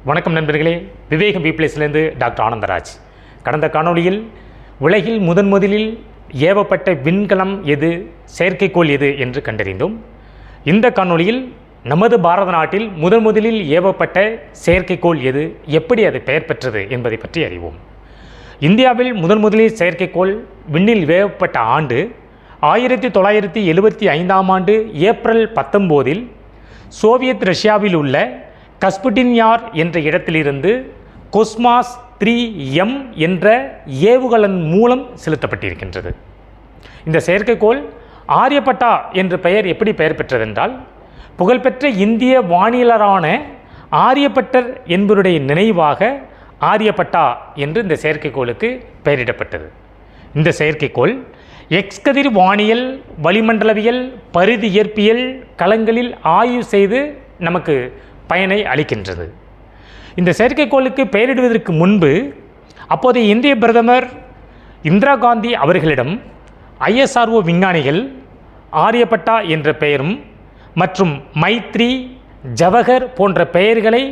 வணக்கம் நண்பர்களே, விவேகம் பிளேஸ்லேருந்து டாக்டர் ஆனந்தராஜ். கடந்த காணொளியில் உலகில் முதலில் ஏவப்பட்ட விண்கலம் எது, செயற்கைக்கோள் எது என்று கண்டறிந்தோம். இந்த காணொளியில் நமது பாரத நாட்டில் முதலில் ஏவப்பட்ட செயற்கைக்கோள் எது, எப்படி அது பெயர் பெற்றது என்பதை பற்றி அறிவோம். இந்தியாவில் முதலில் செயற்கைக்கோள் விண்ணில் ஏவப்பட்ட ஆண்டு 1975ஆம் ஆண்டு ஏப்ரல் 19 சோவியத் ரஷ்யாவில் உள்ள கஸ்புடின்யார் என்ற இடத்திலிருந்து கொஸ்மாஸ் 3M என்ற ஏவுகலன் மூலம் செலுத்தப்பட்டிருக்கின்றது. இந்த செயற்கைக்கோள் ஆரியப்பட்டா என்ற பெயர் எப்படி பெயர் பெற்றதென்றால், புகழ்பெற்ற இந்திய வானியலாளரான ஆரியப்பட்டர் என்பவருடைய நினைவாக ஆரியப்பட்டா என்று இந்த செயற்கைக்கோளுக்கு பெயரிடப்பட்டது. இந்த செயற்கைக்கோள் எக்ஸ் கதிர் வானியல், வளிமண்டலவியல், பரிதி இயற்பியல் களங்களில் ஆய்வு செய்து நமக்கு பயனை அளிக்கின்றது. இந்த செயற்கைக்கோளுக்கு பெயரிடுவதற்கு முன்பு அப்போதைய இந்திய பிரதமர் இந்திரா காந்தி அவர்களிடம் ISRO விஞ்ஞானிகள் ஆரியப்பட்டா என்ற பெயரும் மற்றும் மைத்ரி, ஜவஹர் போன்ற பெயர்களை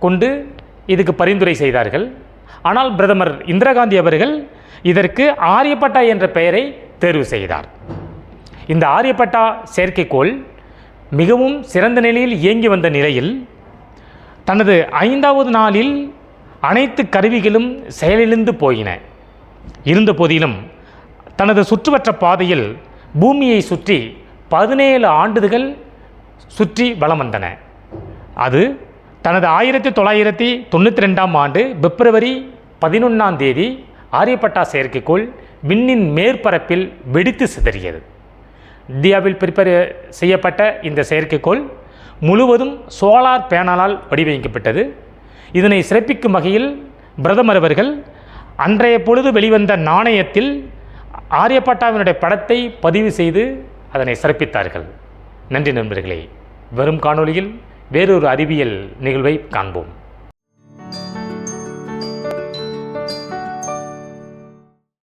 கொண்டு இதுக்கு பரிந்துரை செய்தார்கள். ஆனால் பிரதமர் இந்திரா காந்தி அவர்கள் இதற்கு ஆரியப்பட்டா என்ற பெயரை தேர்வு செய்தார். இந்த ஆரியப்பட்டா செயற்கைக்கோள் மிகவும் சிறந்த நிலையில் இயங்கி வந்த நிலையில் தனது 5வது நாளில் அனைத்து கருவிகளும் செயலிழந்து போயின. இருந்த போதிலும் தனது சுற்றுவட்ட பாதையில் பூமியை சுற்றி 17 ஆண்டுகள் சுற்றி வலம் வந்தன. அது தனது 1992ஆம் ஆண்டு பிப்ரவரி 11ஆம் தேதி ஆரியப்பட்டா செயற்கைக்கோள் விண்ணின் மேற்பரப்பில் வெடித்து சிதறியது. இந்தியாவில் ப்ரிப்பேர் செய்யப்பட்ட இந்த செயற்கைக்கோள் முழுவதும் சோலார் பேனலால் வடிவமைக்கப்பட்டது. இதனை சிறப்பிக்கும் வகையில் பிரதமர் அவர்கள் அன்றைய பொழுது வெளிவந்த நாணயத்தில் ஆரியப்பட்டாவினுடைய படத்தை பதிவு செய்து அதனை சிறப்பித்தார்கள். நன்றி நண்பர்களே. வரும் காணொளியில் வேறொரு அறிவியல் நிகழ்வை காண்போம்.